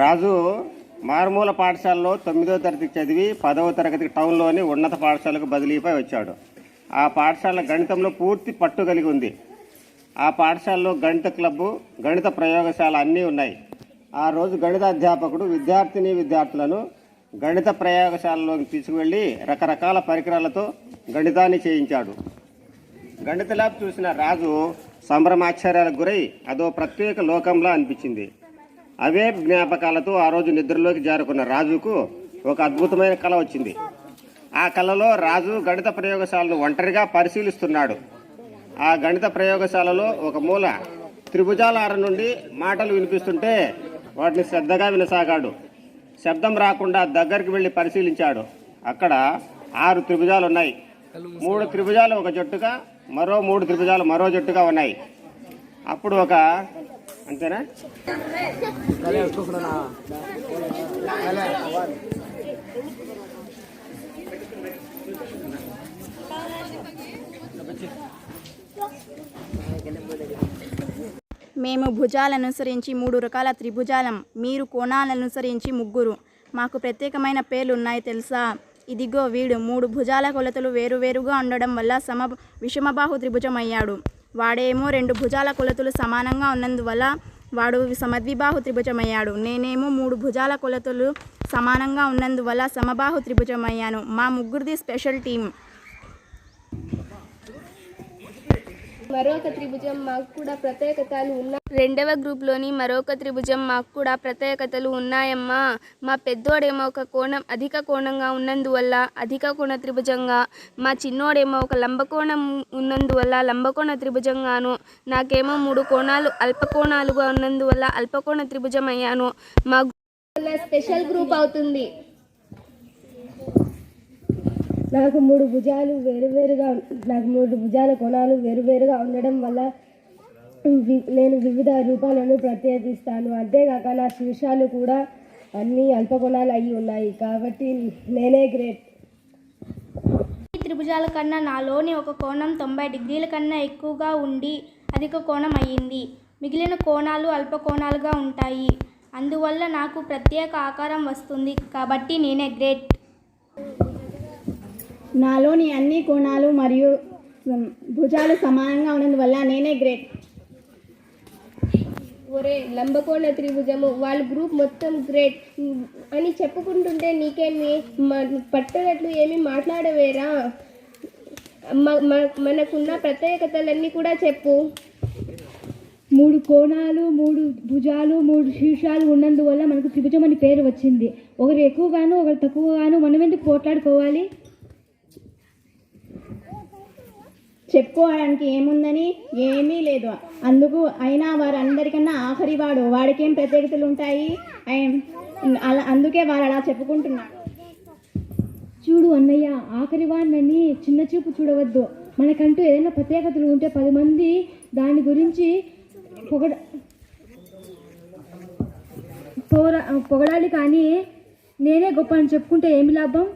రాజు మారుమూల పాఠశాలలో 9వ తరగతి చదివి 10వ తరగతి టౌన్లోని ఉన్నత పాఠశాలకు బదిలీపై వచ్చాడు. ఆ పాఠశాల గణితంలో పూర్తి పట్టు కలిగి ఉంది. ఆ పాఠశాలలో గణిత క్లబ్బు, గణిత ప్రయోగశాల అన్నీ ఉన్నాయి. ఆ రోజు గణిత అధ్యాపకుడు విద్యార్థులను గణిత ప్రయోగశాలలోకి తీసుకువెళ్ళి రకరకాల పరికరాలతో గణితాన్ని చేయించాడు. గణిత ల్యాబ్ చూసిన రాజు సంభ్రమాశ్చర్యాలకు గురై అదో ప్రత్యేక లోకంలా అనిపించింది. అవే జ్ఞాపకాలతో ఆ రోజు నిద్రలోకి జారుకున్న రాజుకు ఒక అద్భుతమైన కళ వచ్చింది. ఆ కళలో రాజు గణిత ప్రయోగశాలను ఒంటరిగా పరిశీలిస్తున్నాడు. ఆ గణిత ప్రయోగశాలలో ఒక మూల త్రిభుజాల నుండి మాటలు వినిపిస్తుంటే వాటిని శ్రద్ధగా వినసాగాడు. శబ్దం రాకుండా దగ్గరికి వెళ్ళి పరిశీలించాడు. అక్కడ 6 త్రిభుజాలు ఉన్నాయి. 3 త్రిభుజాలు ఒక జట్టుగా, మరో 3 త్రిభుజాలు మరో జట్టుగా ఉన్నాయి. అప్పుడు ఒక అంతేనా మేము భుజాలను అనుసరించి 3 రకాల త్రిభుజాలం, మీరు కోణాలను అనుసరించి 3. మాకు ప్రత్యేకమైన పేర్లు ఉన్నాయి తెలుసా? ఇదిగో వీడు 3 భుజాల కొలతలు వేరువేరుగా ఉండడం వల్ల విషమబాహు త్రిభుజం అయ్యాడు. వాడేమో 2 భుజాల కొలతలు సమానంగా ఉన్నందువల్ల వాడు సమద్విబాహు త్రిభుజం అయ్యాడు. నేనేమో 3 భుజాల కొలతలు సమానంగా ఉన్నందువల్ల సమబాహు త్రిభుజం అయ్యాను. మా ముగ్గురిది స్పెషల్ టీం. మరొక త్రిభుజం మాకు కూడా ప్రత్యేకతలు ఉన్నాయి. 2వ గ్రూప్లోని మరొక త్రిభుజం మాకు కూడా ప్రత్యేకతలు ఉన్నాయమ్మా. మా పెద్దోడేమో ఒక కోణం అధిక కోణంగా ఉన్నందువల్ల అధిక కోణ త్రిభుజంగా, మా చిన్నోడేమో ఒక లంబకోణం ఉన్నందువల్ల లంబకోణ త్రిభుజంగాను, నాకేమో 3 కోణాలు అల్పకోణాలుగా ఉన్నందువల్ల అల్పకోణ త్రిభుజం అయ్యాను. మా స్పెషల్ గ్రూప్ అవుతుంది. నాకు 3 భుజాల కోణాలు వేరువేరుగా ఉండడం వల్ల నేను వివిధ రూపాలను ప్రత్యేకిస్తాను. అంతేకాక నా శీర్షాలు కూడా అన్ని అల్పకోణాలు అయి ఉన్నాయి. కాబట్టి నేనే గ్రేట్. ఈ త్రిభుజాల కన్నా నాలోని ఒక కోణం 90 డిగ్రీల కన్నా ఎక్కువగా ఉండి అధిక కోణం అయ్యింది. మిగిలిన కోణాలు అల్పకోణాలుగా ఉంటాయి. అందువల్ల నాకు ప్రత్యేక ఆకారం వస్తుంది. కాబట్టి నేనే గ్రేట్. నాలోని అన్ని కోణాలు మరియు భుజాలు సమానంగా ఉన్నందువల్ల నేనే గ్రేట్. ఒరే లంబకోణ త్రిభుజము, వాళ్ళ గ్రూప్ మొత్తం గ్రేట్ అని చెప్పుకుంటుంటే నీకేమి పట్టనట్లు ఏమీ మాట్లాడవేరా? మనకున్న ప్రత్యేకతలన్నీ కూడా చెప్పు. 3 కోణాలు, 3 భుజాలు, 3 శీర్షాలు ఉన్నందువల్ల మనకు త్రిభుజం అని పేరు వచ్చింది. ఒకరు ఎక్కువగాను ఒకరు తక్కువగాను మనం ఎందుకు పోట్లాడుకోవాలి? చెప్పుకోవడానికి ఏముందని ఏమీ లేదు. అయినా వారందరికన్నా ఆఖరి వాడికేం ప్రత్యేకతలు ఉంటాయి? అందుకే వారు అలా చెప్పుకుంటున్నారు. చూడు అన్నయ్య, ఆఖరి వాడిని చిన్న చూపు చూడవద్దు. మనకంటూ ఏదైనా ప్రత్యేకతలు ఉంటే 10 మంది దాని గురించి పొగడాలి, కానీ నేనే గొప్ప అని చెప్పుకుంటే ఏమి లాభం?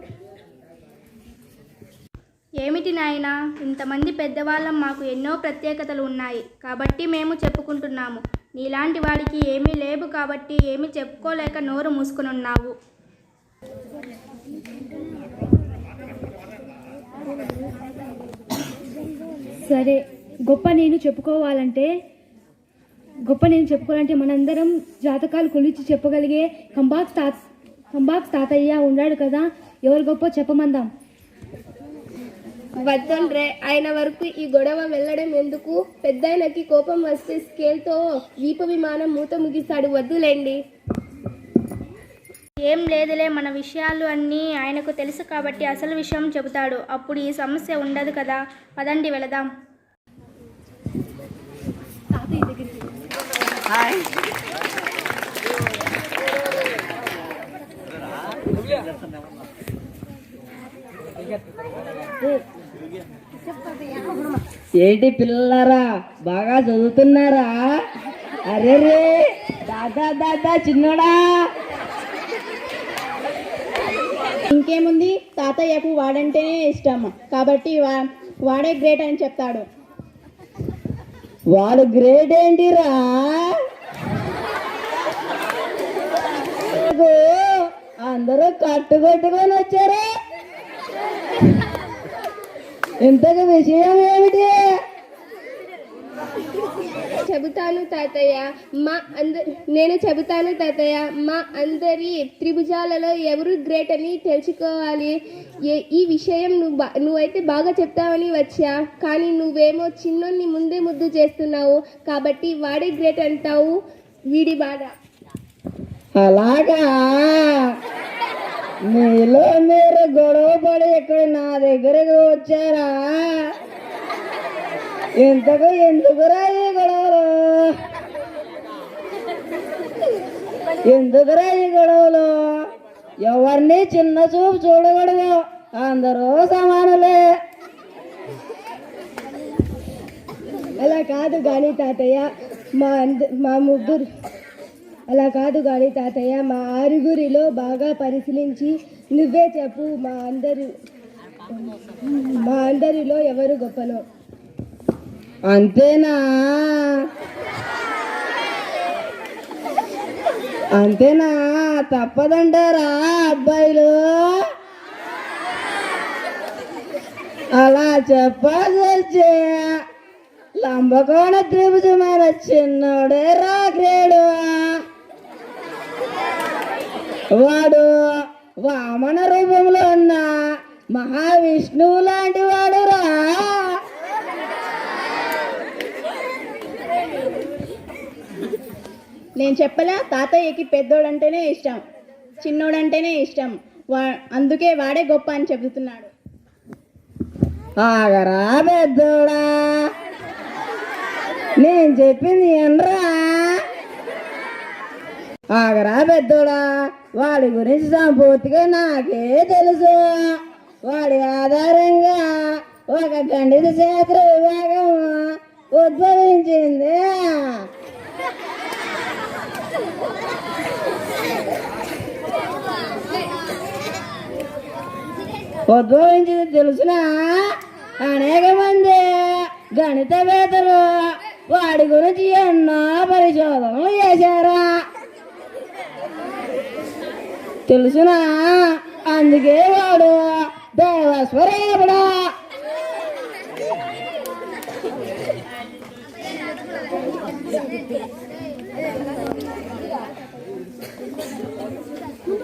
ఏమిటి నాయనా, ఇంతమంది పెద్దవాళ్ళం, మాకు ఎన్నో ప్రత్యేకతలు ఉన్నాయి కాబట్టి మేము చెప్పుకుంటున్నాము. నీలాంటి వాడికి ఏమీ లేవు కాబట్టి ఏమీ చెప్పుకోలేక నోరు మూసుకుని ఉన్నావు. సరే, గొప్ప నేను చెప్పుకోవాలంటే మనందరం జాతకాలు కొలిచి చెప్పగలిగే కంబాక్ తాతయ్య ఉన్నాడు కదా, ఎవరు గొప్ప చెప్పమందాం. వద్దండ్రే, ఆయన వరకు ఈ గొడవ వెళ్ళడం ఎందుకు? పెద్దాయనకి కోపం వస్తే స్కేల్తో వీప విమానం మూత ముగిస్తాడు. వద్దులేండి. ఏం లేదులే, మన విషయాలు అన్నీ ఆయనకు తెలుసు కాబట్టి అసలు విషయం చెబుతాడు. అప్పుడు ఈ సమస్య ఉండదు కదా. పదండి వెళదాం. ఏంటి పిల్లలారా, బాగా చదువుతున్నారా? అరే రే దాదా చిన్నోడా. ఇంకేముంది, తాతయ్యకు వాడంటేనే ఇష్టం కాబట్టి వాడే గ్రేట్ అని చెప్తాడు. వాడు గ్రేట్ ఏంటిరా? కట్టుకొట్టుకొని వచ్చారు. ఇంతకు విషయం ఏమిటి? చెబుతాను తాతయ్య. నేను చెబుతాను తాతయ్య. మా అందరి త్రిభుజాలలో ఎవరు గ్రేట్ అని తెలుసుకోవాలి. ఈ విషయం నువ్వైతే బాగా చెప్తావని వచ్చా, కానీ నువ్వేమో చిన్నోన్ని ముందే ముద్దు చేస్తున్నావు కాబట్టి వాడే గ్రేట్ అంటావు. వీడి బాధ. అలాగా మీలో మీరు గొడవ పడి ఇక్కడ నా దగ్గరకు వచ్చారా? ఇంతకు ఎందుకురా ఈ గొడవలు? ఎందుకురా ఈ గొడవలు? ఎవరిని చిన్న చూపు చూడకూడదు, అందరూ సమానులే. అలా కాదు కానీ తాతయ్య, మా ముగ్గురు అలా కాదు కానీ తాతయ్య, మా ఆరుగురిలో బాగా పరిశీలించి నువ్వే చెప్పు, మా అందరిలో ఎవరు గొప్పనో. అంతేనా? అంతేనా? తప్పదంటారా అబ్బాయిలు? అలా చెప్పాల్సి లంబకోణ త్రిభుజమైన చిన్నోడే రాగ్రేడు. వాడు వామన రూపంలో ఉన్న మహావిష్ణువు లాంటి వాడు రా. నేను చెప్పలా, తాతయ్యకి పెద్దోడంటేనే ఇష్టం, చిన్నోడంటేనే ఇష్టం. అందుకే వాడే గొప్ప అని చెబుతున్నాడు. ఆగరా పెద్దోడా, నేను చెప్పింది ఎనరా. ఆగరా పెద్దోడా, వాడి గురించి సంపూర్తిగా నాకే తెలుసు. వాడి ఆధారంగా ఒక గణిత శాస్త్ర విభాగం ఉద్భవించింది. ఉద్భవించింది తెలుసునా? అనేక మంది గణితవేత్తలు వాడి గురించి ఎన్నో పరిశోధనలు చేశారా తెలుసునా? అందుకే వాడు దేవస్వరూపుడు.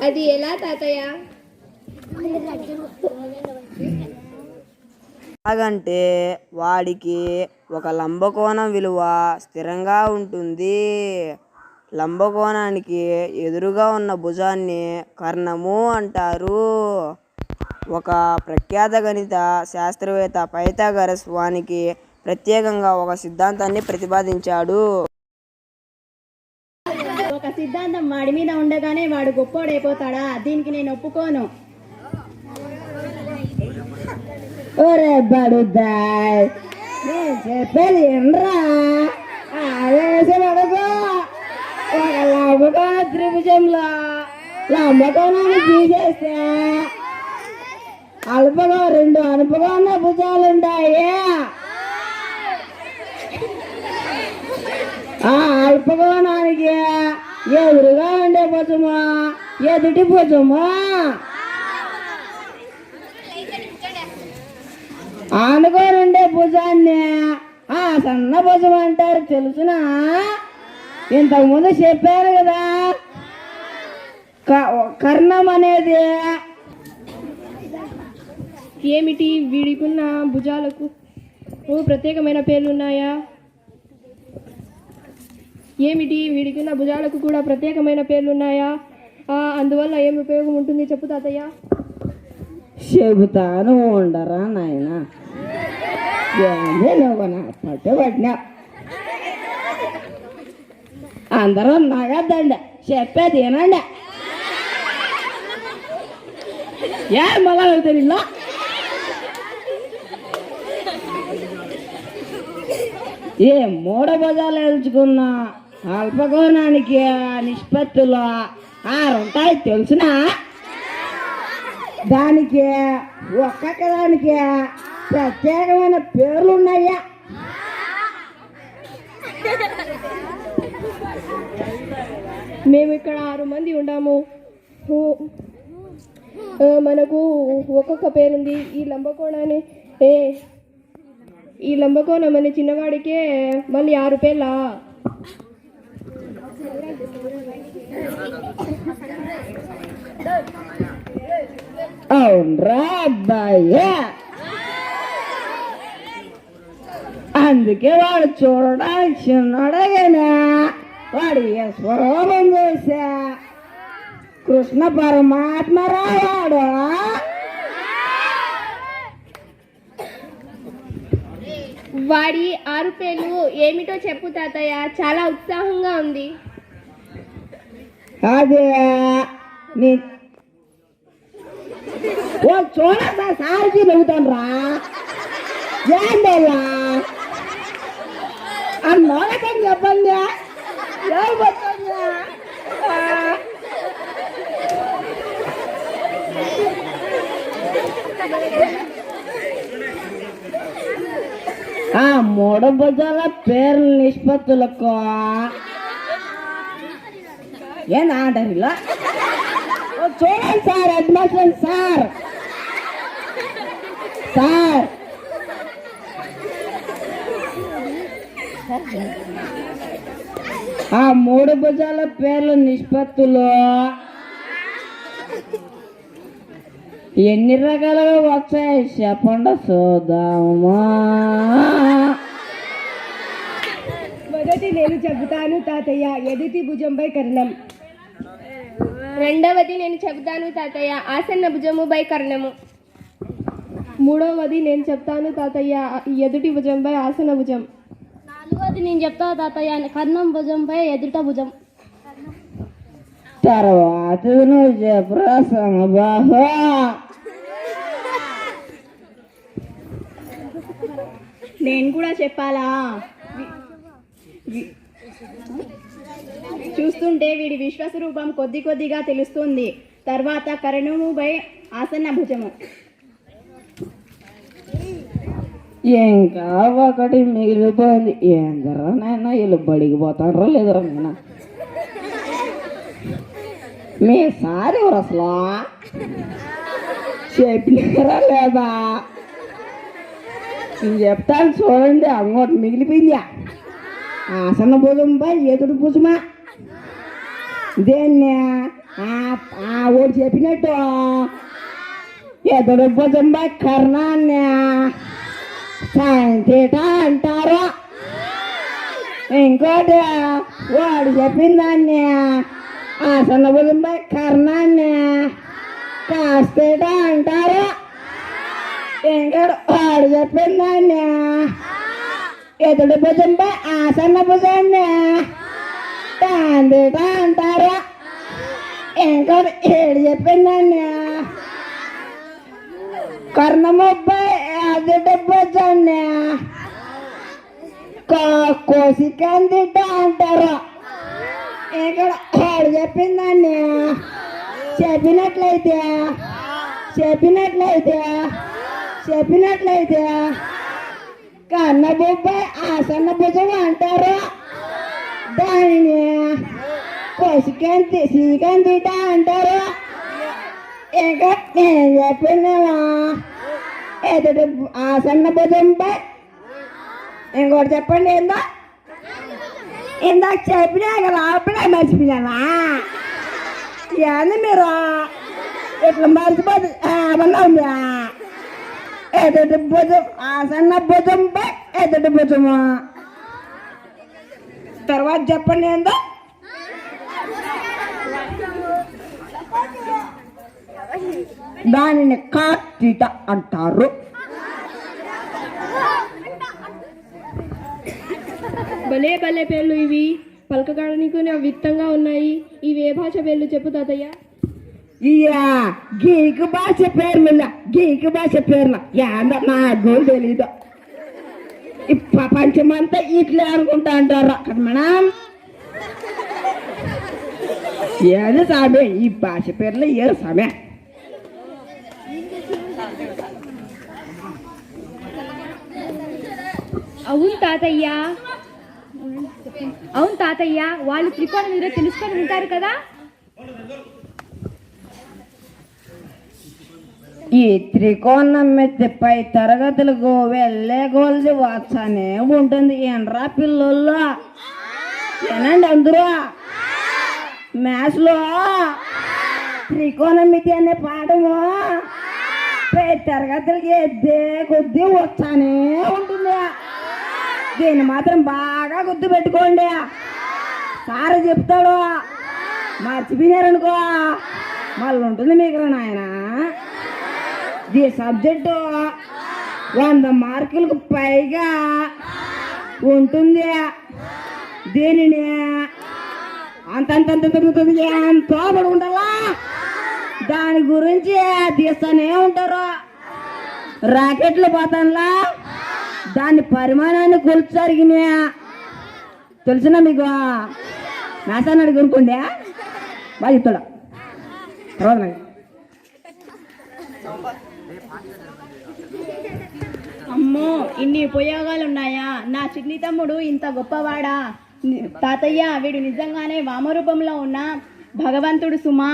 అది ఎలా తాతయ్య? ఎలాగంటే వాడికి ఒక లంబకోణం విలువ స్థిరంగా ఉంటుంది. లంబకోణానికి ఎదురుగా ఉన్న భుజాన్ని కర్ణము అంటారు. ఒక ప్రఖ్యాత గణిత శాస్త్రవేత్త పైథాగరస్ వానికి ప్రత్యేకంగా ఒక సిద్ధాంతాన్ని ప్రతిపాదించాడు. ఒక సిద్ధాంతం వాడి మీద ఉండగానే వాడు గొప్పోడైపోతాడా? దీనికి నేను ఒప్పుకోను. ఒరే బడుద్దాయ్, నేను చెప్పేది ఎన్రా. ఆవేశపడకు. ఒక లంబకోణ త్రిభుజంలో లంబకోణాన్ని తీసేస్తే రెండు అనుపకోణ భుజాలు ఉంటాయి. ఆ అల్పకోణానికి ఎదురుగా ఉండే భుజమా ఎదుటి భుజమా ఆనుకోనుండే భుజాన్ని ఆ సన్న భుజం అంటారు తెలుసునా? ఇంతకుముందు చెప్పాను కదా, కర్ణం అనేది. ఏమిటి వీడికున్న భుజాలకు ప్రత్యేకమైన పేర్లున్నాయా? ఏమిటి వీడికున్న భుజాలకు కూడా ప్రత్యేకమైన పేర్లున్నాయా? అందువల్ల ఏమి ఉపయోగం ఉంటుంది చెప్పు తాతయ్య. చెబుతాను ఉండరా నాయన. నువ్వు నా పట్టుబట్టినా అందరూ నగద్దండి, చెప్పేది ఏనండి. ఏ మళ్ళా తెలియలా? ఏ మూడు భుజాలు ఎంచుకున్నా అల్పకోణానికి నిష్పత్తులు 6 ఉంటాయి తెలుసునా? దానికి ఒక్కొక్క దానికి ప్రత్యేకమైన పేర్లు ఉన్నాయా? మేము ఇక్కడ 6 మంది ఉన్నాము. మనకు ఒక్కొక్క పేరుంది. ఈ లంబకోణం అనే చిన్నవాడికే మళ్ళీ 6 పేర్లా? అవునరా అబ్బాయ్యా, అందుకే వాడు చూడడానికి చిన్నడగానే వాడు ఏ స్వరూపం చేశా కృష్ణ పరమాత్మ రావాడు. వాడి 6 పేర్లు ఏమిటో చెప్పు తాతయ్య, చాలా ఉత్సాహంగా ఉంది. అదే చూడతా సారికి నవ్వుతాను రా, ఏంటయ్యా నోడకని చెప్పండి. ఆ 3 భుజాల పేర్ల నిష్పత్తులకు ఏంటంటారు ఇలా? చూడండి సార్, అడ్మిషన్ సార్. ఆ 3 భుజాల పేర్ల నిష్పత్తులు ఎన్ని రకాలుగా వచ్చాయి చెప్పండి చూద్దామా. మొదటి నేను చెబుతాను తాతయ్య, ఎదుటి భుజంపై కర్ణం. రెండవది నేను చెబుతాను తాతయ్య, ఆసన్న భుజముపై కర్ణము. మూడవది నేను చెప్తాను తాతయ్య, ఎదుటి భుజంపై ఆసన భుజం. నాలుగోది నేను చెప్తాను తాతయ్య, కర్ణం భుజంపై ఎదుట భుజం. తర్వాత నువ్వు చెప్పరా సమబాహు. నేను కూడా చెప్పాలా? చూస్తుంటే వీడి విశ్వస్వరూపం కొద్ది కొద్దిగా తెలుస్తుంది. తర్వాత కరణముపై ఆసన్న భుజము. ఇంకా ఒకటి మిగిలిపోయింది. ఏందరా నాయన, వీళ్ళు బడికి పోతాడ్రా లేదరా నాయన? మీ సార్ ఎవరు అసలు చెప్పినారా లేదా? నేను చెప్తాను చూడండి, అంగోటి మిగిలిపోయిందా? ఆసన భుజంపై ఎదుడు భుజమా. దేన్ని ఓడి చెప్పినట్టు ఎదుడు భుజంపై కర్ణాన్ని సాయంతేట అంటారు. ఇంకోటి వాడు చెప్పిన దాన్ని ఆసన భుజంపై కర్ణాన్ని కాస్తేట అంటారు. ఇంకోటి వాడు చెప్పిన దాన్ని ఎదుడు భుజంపై ఆసన భుజాన్ని తాందేట అంటారు. ఇంకోటి ఏడు చెప్పిన దాన్ని కర్ణముపై ఎదుటి భుజాన్ని కోసికందిట అంటారు. ఇక్కడ వాడు చెప్పిన దాన్ని చెప్పినట్లయితే కన్నబుపై ఆసన్న భుజం అంటారు. దానిని కోసికందిట అంటారు. ఇంకా నేను చెప్పిన ఎదుటి ఆసన్న భుజంపై ఇంకోటి చెప్పండి. ఇందాక చెప్పినా కదా, అప్పుడే మర్చిపోయానా? ఏంది మీరు ఇట్లా మర్చిపోతే ఏమన్నా? ఎదుటి భుజం ఆసన్న భుజంపై ఎదుటి భుజము. తర్వాత చెప్పండి ఏందో. దానిని కాటిట అంటారు. భలే భలే పేర్లు ఇవి, పలకడానికి విత్తంగా ఉన్నాయి. ఇవి ఏ భాష పేర్లు చెప్పు తాతయ్య. గీకు భాష పేర్లు ఏందో నాకు తెలీదు. ఈ ప్రపంచమంతా ఇట్లే అనుకుంటా అంటారు అక్కడ మనం. ఏది సామే ఈ భాష పేర్లు ఏడు సామే. అవును తాతయ్య, వాళ్ళు త్రికోణం మీద తెలుసుకొని ఉంటారు కదా. ఈ త్రికోణం మెత్తి పై తరగతులకు వెళ్ళే కొలది వచ్చానే ఉంటుంది. ఏంట్రా పిల్లల్లో ఏనండి అందరూ మ్యాథ్స్లో త్రికోణమితి అనే పాఠము పై తరగతులకి ఎద్దే కొద్దీ వచ్చానే ఉంటుంది. దీన్ని మాత్రం బాగా గుర్తు పెట్టుకోండి. సార్ చెప్తాడు, మర్చిపోయినారనుకో మళ్ళీ ఉంటుంది మీకు నాయన. ఈ సబ్జెక్టు 100 మార్కులకు పైగా ఉంటుంది. దీనిని ఎంతో పడి ఉండాలా, దాని గురించి తీస్తూనే ఉంటారు. రాకెట్లు పోతానులా దాని పరిమాణాన్ని కొలుచరిగినా తెలిసిన మీకు నాసాన్ని అడిగి కొనుక్కోండి బాగా చెప్తాడా తర్వాత నాకు. అమ్మో ఇన్ని ఉపయోగాలు ఉన్నాయా? నా చిన్ని తమ్ముడు ఇంత గొప్పవాడా? తాతయ్య వీడు నిజంగానే వామరూపంలో ఉన్న భగవంతుడు సుమా.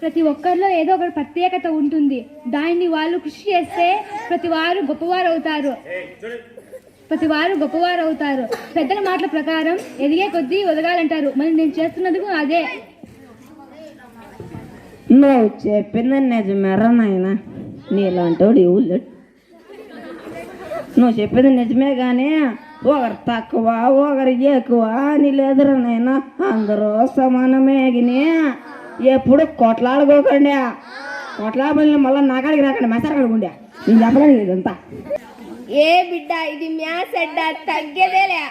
ప్రతి ఒక్కరిలో ఏదో ఒక ప్రత్యేకత ఉంటుంది. దాన్ని వాళ్ళు కృషి చేస్తే ప్రతి వారు గొప్పవారు అవుతారు. పెద్దల మాటల ప్రకారం ఎదిగే కొద్దీ ఒదగాలంటారు. మరి నేను చేస్తున్నది అదే. నువ్వు చెప్పింది నిజమేరా నాయన, నీలాంటోడు ఎవరు. నువ్వు చెప్పింది నిజమే కానీ ఒకరు తక్కువ ఒకరు ఎక్కువ అని లేదురా నాయన, అందరూ సమానమే. గిని ఎప్పుడు కొట్లాడుకోకండి. కొట్లాడమని మళ్ళీ నాకాడికి రాకండి, మెసారు కడుకుండే. నేను చెప్పలేను ఇదంతా. ఏ బిడ్డ ఇది మ్యాథ్స్ అడ్డా తగ్గేదేలే.